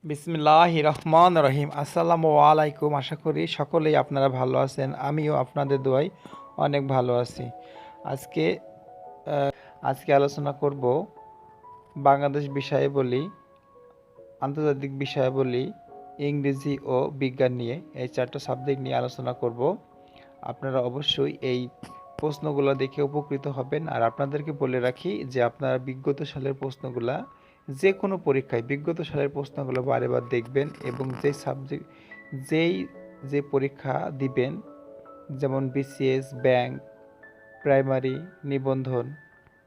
বিসমিল্লাহির রহমানির রহিম। আসসালামু আলাইকুম। আশা করি সকলেই আপনারা ভালো আছেন। আমিও আপনাদের দোয়ায় অনেক ভালো আছি। আজকে আজকে আলোচনা করব বাংলাদেশ বিষয়াবলী, আন্তর্জাতিক বিষয়াবলী, ইংরেজি ও বিজ্ঞান নিয়ে। এই চারটা সাবজেক্ট নিয়ে আলোচনা করব। আপনারা অবশ্যই এই প্রশ্নগুলো দেখে উপকৃত হবেন। আর আপনাদেরকে বলে রাখি যে আপনারা বিগত সালের প্রশ্নগুলা যে কোনো পরীক্ষায় বিগত সালের প্রশ্নগুলো বারেবার দেখবেন এবং যেই যে পরীক্ষা দিবেন, যেমন বিসিএস, ব্যাংক, প্রাইমারি, নিবন্ধন,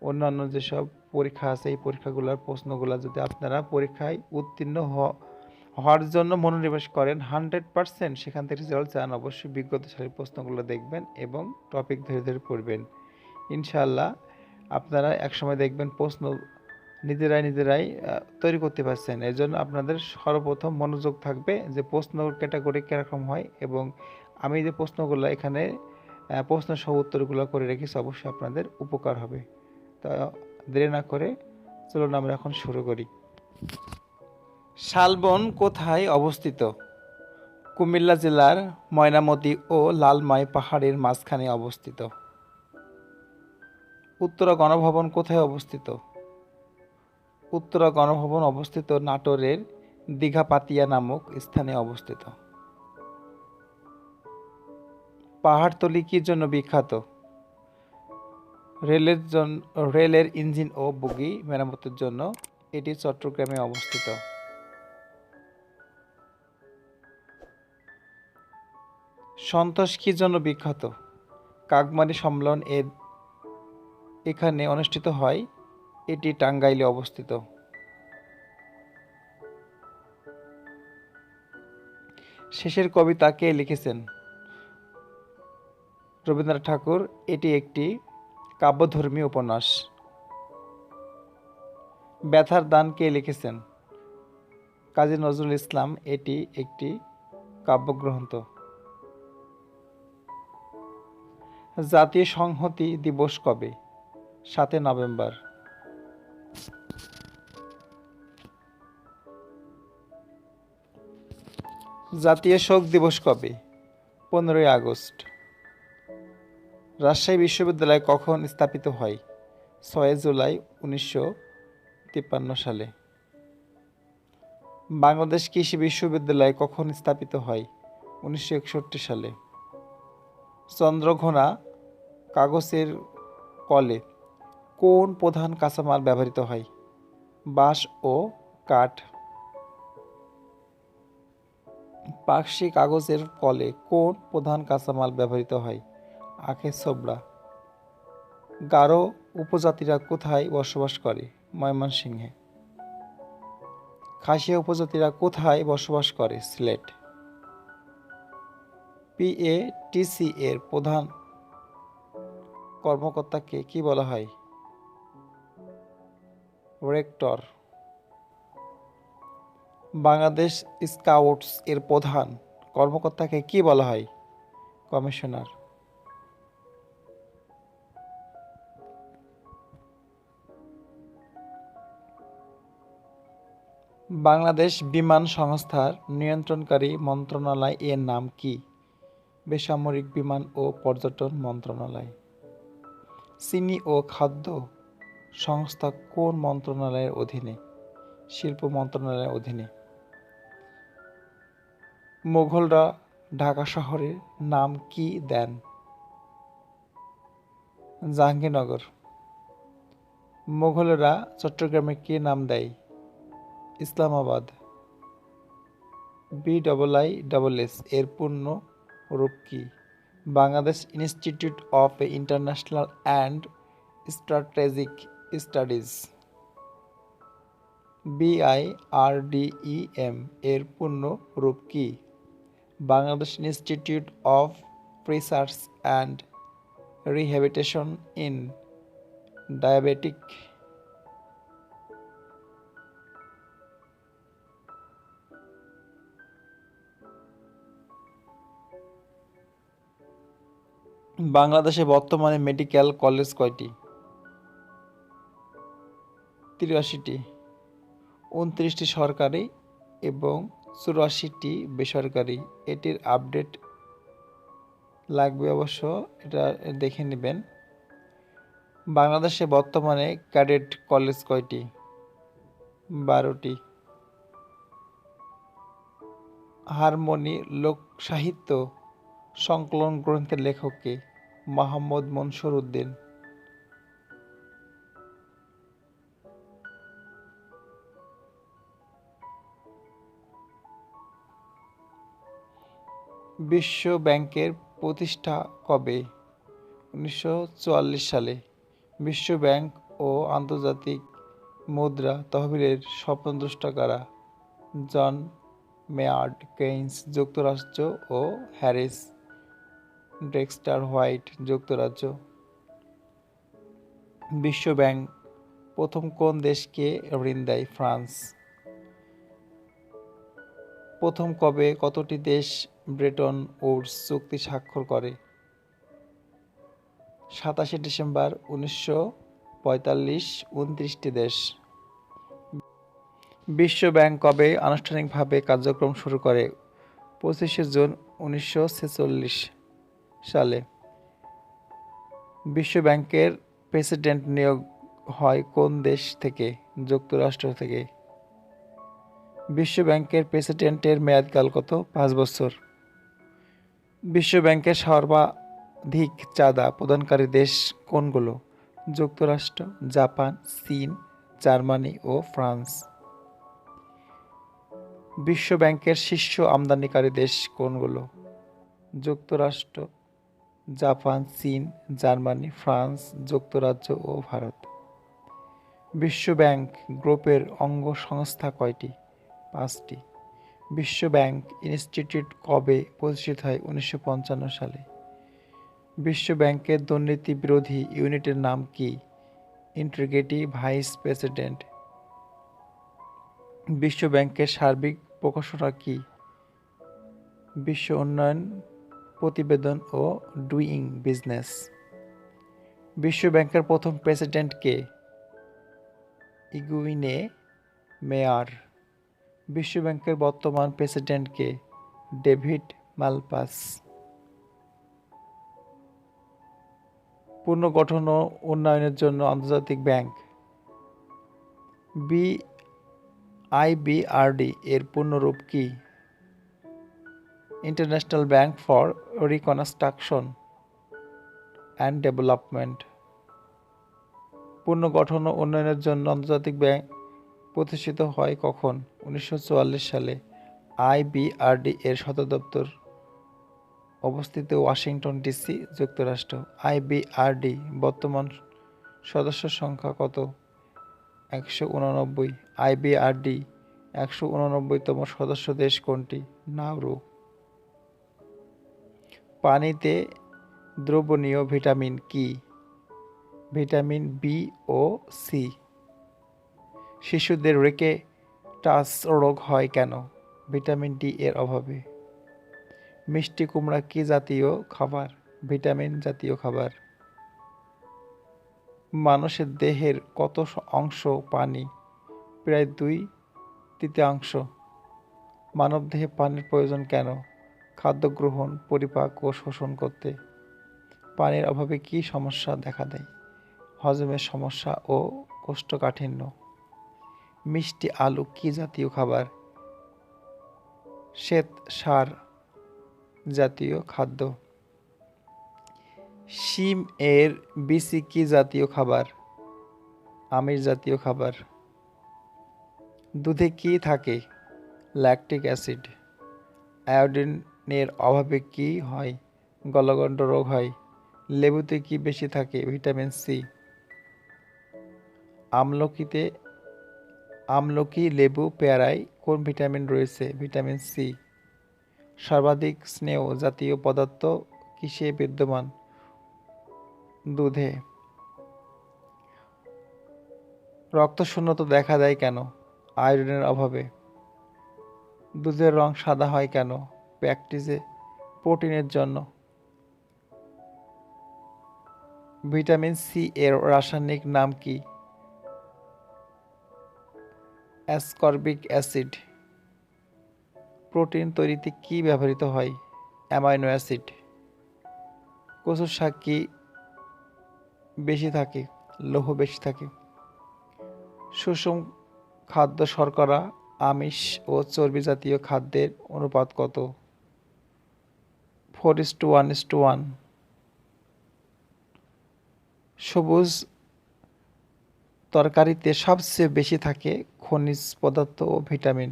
অন্যান্য যেসব পরীক্ষা আছে এই পরীক্ষাগুলোর প্রশ্নগুলো যদি আপনারা পরীক্ষায় উত্তীর্ণ হওয়ার জন্য মনোনিবেশ করেন 100%, সেখান থেকে রেজাল্ট চান, অবশ্যই বিগত সালের প্রশ্নগুলো দেখবেন এবং টপিক ধরে ধরে পড়বেন। ইনশাআল্লাহ আপনারা একসময় দেখবেন প্রশ্ন নিজেরাই তৈরি করতে পারছেন। এর জন্য আপনাদের সর্বপ্রথম মনোযোগ থাকবে যে প্রশ্ন ক্যাটাগরি কীরকম হয়, এবং আমি যে প্রশ্নগুলো এখানে প্রশ্ন সহ উত্তরগুলো করে রেখেছি, অবশ্যই আপনাদের উপকার হবে। তা দেরি না করে চলুন আমরা এখন শুরু করি। শালবন কোথায় অবস্থিত? কুমিল্লা জেলার ময়নামতি ও লালমাই পাহাড়ের মাঝখানে অবস্থিত। উত্তরা গণভবন কোথায় অবস্থিত? উত্তরা গণভবন অবস্থিত নাটোরের দীঘাপাতিয়া নামক স্থানে অবস্থিত। পাহাড়তলি কি জন্য বিখ্যাত? রেলের ইঞ্জিন ও বগি মেরামতের জন্য। এটি চট্টগ্রামে অবস্থিত। সন্তোষ কি জন্য বিখ্যাত? কাকমারি সম্মেলন এখানে অনুষ্ঠিত হয়। এটি টাঙ্গাইলে অবস্থিত। শেষের কবিতা কে লিখেছেন? রবীন্দ্রনাথ ঠাকুর। এটি একটি কাব্যধর্মী উপন্যাস। ব্যথার দান কে লিখেছেন? কাজী নজরুল ইসলাম। এটি একটি কাব্যগ্রন্থ। জাতীয় সংহতি দিবস কবে? 7 নভেম্বর। জাতীয় শোক দিবস কবে? 15 আগস্ট। রাজশাহী বিশ্ববিদ্যালয় কখন স্থাপিত হয়? 6 জুলাই 1953 সালে। বাংলাদেশ কৃষি বিশ্ববিদ্যালয় কখন স্থাপিত হয়? 1961 সালে। চন্দ্রঘোনা কাগজের কলে কোন প্রধান কাঁচামাল ব্যবহৃত হয়? বাঁশ ও কাঠ। পাকশি কাগজের কলে কোন প্রধান কাঁচামাল ব্যবহৃত হয়? আখের ছোবড়া। গারো উপজাতিরা কোথায় বসবাস করে? ময়মনসিংহে। খাসিয়া উপজাতিরা কোথায় বসবাস করে? সিলেট। পিএটিসি এর প্রধান কর্মকর্তাকে কি বলা হয়? রেক্টর। বাংলাদেশ স্কাউটস এর প্রধান কর্মকর্তাকে কি বলা হয়? কমিশনার। বাংলাদেশ বিমান সংস্থার নিয়ন্ত্রণকারী মন্ত্রণালয় এর নাম কি? বেসামরিক বিমান ও পর্যটন মন্ত্রণালয়। চিনি ও খাদ্য সংস্থা কোন মন্ত্রণালয়ের অধীনে? শিল্প মন্ত্রণালয়ের অধীনে। মুঘলরা ঢাকা শহরের নাম কি দেন? জাহাঙ্গীরনগর। মুঘলরা চট্টগ্রামে কি নাম দেয়? ইসলামাবাদ। BIISS এর পূর্ণ রূপ কি? Bangladesh institute of international and strategic studies. BIRDEM এর পূর্ণ রূপ কি? Bangladesh institute of research and rehabilitation in diabetic. বাংলাদেশে বর্তমানে মেডিকেল কলেজ কয়টি? 83টি। 29টি সরকারি এবং 84টি বেসরকারি। এটির আপডেট লাগবে অবশ্য, এটা দেখে নেবেন। বাংলাদেশে বর্তমানে ক্যাডেট কলেজ কয়টি? 12টি। হারমোনি লোকসাহিত্য সংকলন গ্রন্থের লেখক কে? মোহাম্মদ মনসুর উদ্দিন। বিশ্ব ব্যাংকের প্রতিষ্ঠা কবে? 1944 সালে। বিশ্ব ব্যাংক ও আন্তর্জাতিক মুদ্রা তহবিলের স্বপ্নদ্রষ্টা কারা? জন মেয়ার্ড কেইন্স যুক্তরাষ্ট্র ও হ্যারিস ডেক্সটার হোয়াইট যুক্তরাজ্য। বিশ্ব ব্যাংক প্রথম কোন দেশকে ঋণ দেয়? ফ্রান্স। প্রথম কবে কতটি দেশ ব্রেটন উডস চুক্তি স্বাক্ষর করে? 27 ডিসেম্বর 1945। 29টি দেশ। বিশ্ব ব্যাংক কবে আনুষ্ঠানিকভাবে কার্যক্রম শুরু করে? 25 জুন 1946 সালে। বিশ্ব ব্যাংকের প্রেসিডেন্ট নিয়োগ হয় কোন দেশ থেকে? যুক্তরাষ্ট্র থেকে। বিশ্ব ব্যাংকের প্রেসিডেন্টের মেয়াদকাল কত? 5 বছর। বিশ্ব ব্যাংকের সর্বাধিক চাঁদা প্রদানকারী দেশ কোনগুলো? যুক্তরাষ্ট্র, জাপান, চীন, জার্মানি ও ফ্রান্স। বিশ্ব ব্যাংকের শীর্ষ আমদানিকারী দেশ কোনগুলো? যুক্তরাষ্ট্র, জাপান, চীন, জার্মানি, ফ্রান্স, যুক্তরাজ্য ও ভারত। বিশ্ব ব্যাংক গ্রুপের অঙ্গ সংস্থা কয়টি? 5টি। বিশ্ব ব্যাংক ইনস্টিটিউট কবে প্রতিষ্ঠিত হয়? 1955 সালে। বিশ্ব ব্যাংকের দুর্নীতি বিরোধী ইউনিটের নাম কি? Integrity vice president. বিশ্ব ব্যাংকের সার্বিক প্রকাশনা কি? বিশ্ব উন্নয়ন প্রতিবেদন ও ডুইং বিজনেস। বিশ্ব ব্যাংকের প্রথম প্রেসিডেন্ট কে? ইগুইনে মেয়ার। বিশ্ব ব্যাংকের বর্তমান প্রেসিডেন্ট কে? ডেভিড মালপাস। পুনর্গঠন ও উন্নয়নের জন্য আন্তর্জাতিক ব্যাংক আইবিআরডি এর পূর্ণরূপ কি? International bank for reconstruction and development. পুনর্গঠন ও উন্নয়নের জন্য আন্তর্জাতিক ব্যাংক প্রতিষ্ঠিত হয় কখন? 1944 সালে। আইবিআরডি এর সদর দপ্তর অবস্থিত ওয়াশিংটন ডিসি, যুক্তরাষ্ট্র। আইবিআরডি বর্তমান সদস্য সংখ্যা কত? 189। আইবিআরডি 189তম সদস্য দেশ কোনটি? নাউরু। পানিতে দ্রবণীয় ভিটামিন কি? ভিটামিন বি ও সি। শিশুদের রিকেটাস রোগ হয় কেন? ভিটামিন ডি এর অভাবে। মিষ্টি কুমড়া কি জাতীয় খাবার? ভিটামিন জাতীয় খাবার। মানুষের দেহের কত অংশ পানি? প্রায় 2/3। মানবদেহে পানির প্রয়োজন কেন? খাদ্য গ্রহণ, পরিপাক ও শোষণ করতে। পানির অভাবে কি সমস্যা দেখা দেয়? হজমের সমস্যা ও কোষ্ঠকাঠিন্য। মিষ্টি আলু কি জাতীয় খাবার? শ্বেতসার জাতীয় খাদ্য। শিম এর বিচি কি জাতীয় খাবার? আমিষ জাতীয় খাবার। দুধে কি থাকে? Lactic acid. আয়োডিনের অভাবে কি হয়? গলগণ্ড রোগ হয়। লেবুতে কি বেশি থাকে? Vitamin C. আমলকি, লেবু, পেয়ারায় কোন ভিটামিন রয়েছে? Vitamin C. সর্বাধিক স্নেহ জাতীয় পদার্থ কিসে বিদ্যমান? দুধে। রক্তশূন্যতা দেখা দেয় কেন? আয়রনের অভাবে। দুধের রং সাদা হয় কেন? প্যাকটিসে প্রোটিনের জন্য। ভিটামিন সি এর রাসায়নিক নাম কি? Ascorbic acid. প্রোটিন তৈরিতে কি ব্যবহৃত হয়? Amino acid. কচুর শাক কি বেশি থাকে? লৌহ বেশি থাকে। সুষম খাদ্য শর্করা, আমিষ ও চর্বি জাতীয় খাদ্যের অনুপাত কত? 4:1:1। সবুজ তরকারিতে সবচেয়ে বেশি থাকে খনিজ পদার্থ ও vitamin.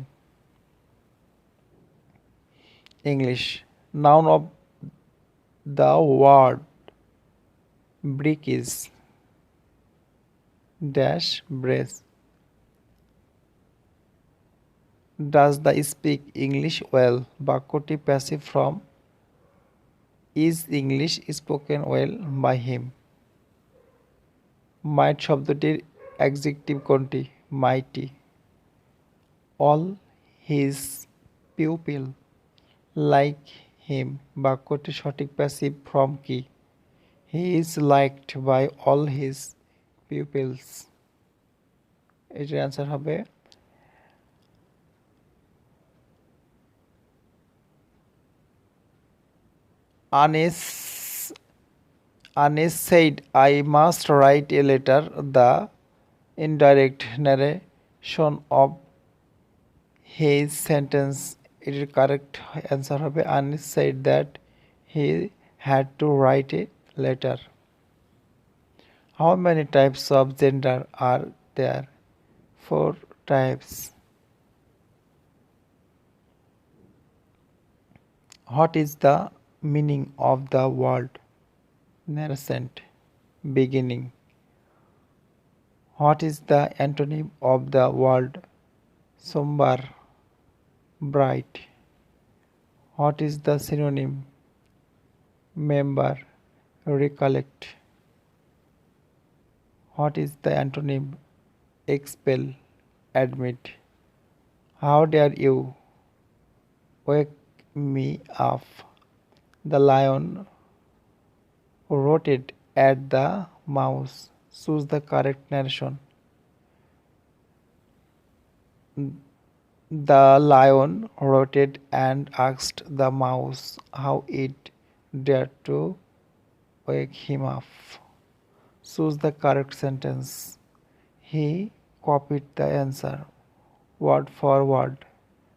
English. Noun of the word brick is dash brace. Does the speak English well বাক্যটি passive form is English spoken well by him. Might শব্দটির অ্যাডজেক্টিভ কোনটি? Mighty. All his pupil like him বাক্যটির সঠিক passive form কি? He is liked by all his pupils. এটার answer হবে Anis. Anis said, I must write a letter. The indirect narration of his sentence. It is correct answer হবে Anis said that he had to write a letter. How many types of gender are there? 4 types. What is the meaning of the word nascent? Beginning. What is the antonym of the word somber? Bright. What is the synonym? Member. Recollect. What is the antonym? Expel. Admit. How dare you wake me up? The lion roared at the mouse. Choose the correct narration. The lion roared and asked the mouse how it dared to wake him up. Choose the correct sentence. He copied the answer word for word.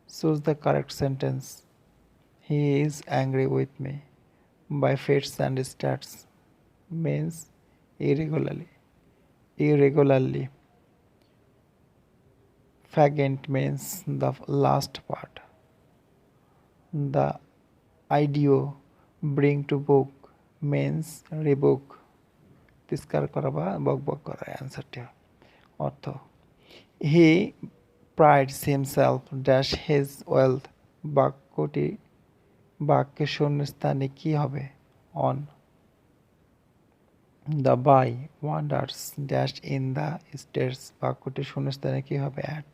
Choose the correct sentence. He is angry with me. By fates and stats means irregularly. Irregularly. Fagent means the last part. The idea bring to book means rebook. তিরস্কার করা বা বকবক করা অ্যান্সারটি অর্থ। He prides himself dash his wealth বাক্যটি বাক্যের শূন্যস্থানে কি হবে? On. The by wonders dash in the states বাক্যটির শূন্যস্থানে কি হবে? অ্যাট।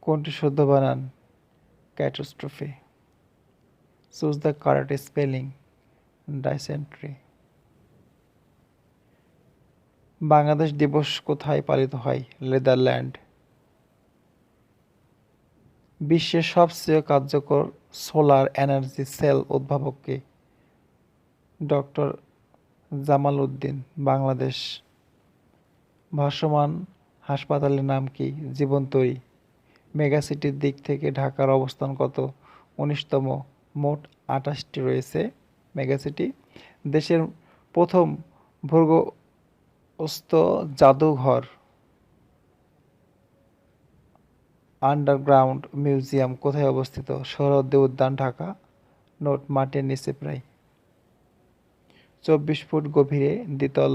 কোনটি শুদ্ধ বানান? Catastrophe. Choose the correct spelling. Dysentery. Bangladesh দিবস কোথায় পালিত হয়? নেদারল্যান্ড। বিশ্বের সবচেয়ে কার্যকর সোলার এনার্জি সেল উদ্ভাবক কে? ডক্টর জামাল উদ্দিন। বাংলাদেশ। ভাসমান হাসপাতালের নাম কি? জীবনতরী। মেগাসিটির দিক থেকে ঢাকার অবস্থান কত? 19তম। মোট 28টি রয়েছে মেগাসিটি। দেশের প্রথম ভূগর্ভস্থ জাদুঘর আন্ডারগ্রাউন্ড মিউজিয়াম কোথায় অবস্থিত? সোহরাওয়ার্দী উদ্যান, ঢাকা। নোট: মাটির নিচে প্রায় 24 ফুট গভীরে দ্বিতল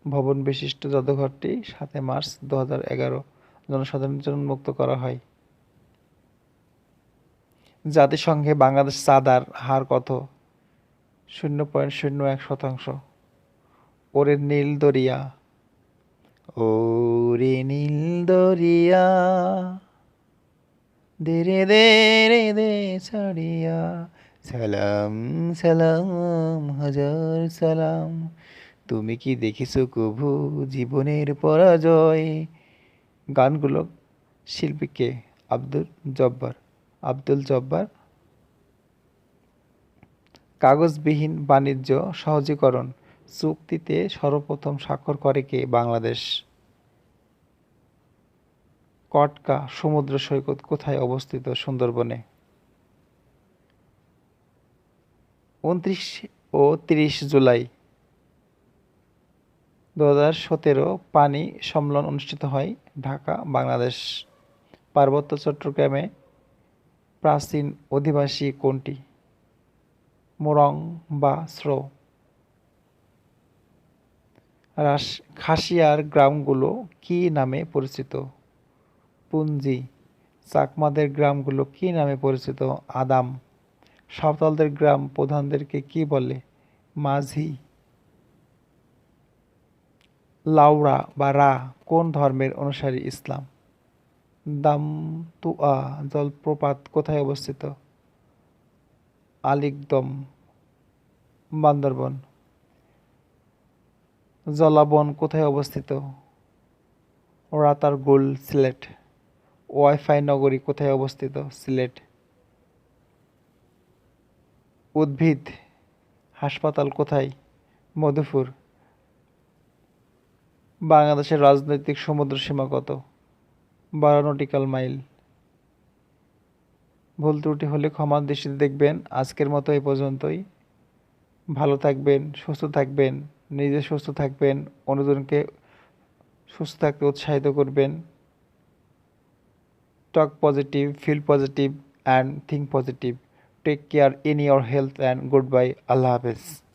ভবন বিশিষ্ট জাদুঘরটি 7 মার্চ 2011 জনসাধারণের জন্য উন্মুক্ত করা হয়। জাতিসংঘে বাংলাদেশ চাঁদার হার কত? 0.01%। ওরে নীল দরিয়া, ওরে নীল দরিয়া, ধীরে ধীরে দে ছাড়িয়া, সালাম সালাম হাজার সালাম, তুমি কি দেখেছো কভু জীবনের পরাজয়? গানগুলো শিল্পী কে? আব্দুল জব্বার। আব্দুল জব্বার। কাগজবিহীন বাণিজ্য সহজীকরণ চুক্তিতে সর্বপ্রথম স্বাক্ষর করে কে? বাংলাদেশ। কটকা সমুদ্র সৈকত কোথায় অবস্থিত? সুন্দরবনে। 29 ও 30 জুলাই 2017 পানি সম্মেলন অনুষ্ঠিত হয় ঢাকা, বাংলাদেশ। পার্বত্য চট্টগ্রামে প্রাচীন অধিবাসী কোনটি? মোরং বা স্রো। খাসিয়ার গ্রামগুলো কি নামে পরিচিত? পুঞ্জি। চাকমাদের গ্রামগুলো কি নামে পরিচিত? আদাম। সাঁওতালদের গ্রাম প্রধানদেরকে কি বলে? মাঝি। লাউড়া বা রা কোন ধর্মের অনুসারী? ইসলাম। দামতুয়া জলপ্রপাত কোথায় অবস্থিত? আলিকদম, বান্দরবন। জলাবন কোথায় অবস্থিত? রাতারগুল, সিলেট। ওয়াইফাই নগরী কোথায় অবস্থিত? সিলেট। উদ্ভিদ হাসপাতাল কোথায়? মধুপুর। বাংলাদেশের রাজনৈতিক সমুদ্র সীমা কত? 12 নটিক্যাল মাইল। ভুল ত্রুটি হলে ক্ষমার দৃষ্টিতে দেখবেন। আজকের মতো এই পর্যন্তই। ভালো থাকবেন, সুস্থ থাকবেন, নিজে সুস্থ থাকবেন, অন্যজনকে সুস্থ থাকতে উৎসাহিত করবেন। Talk positive, feel positive and think positive. Take care in your health and good bye. আল্লাহ হাফেজ।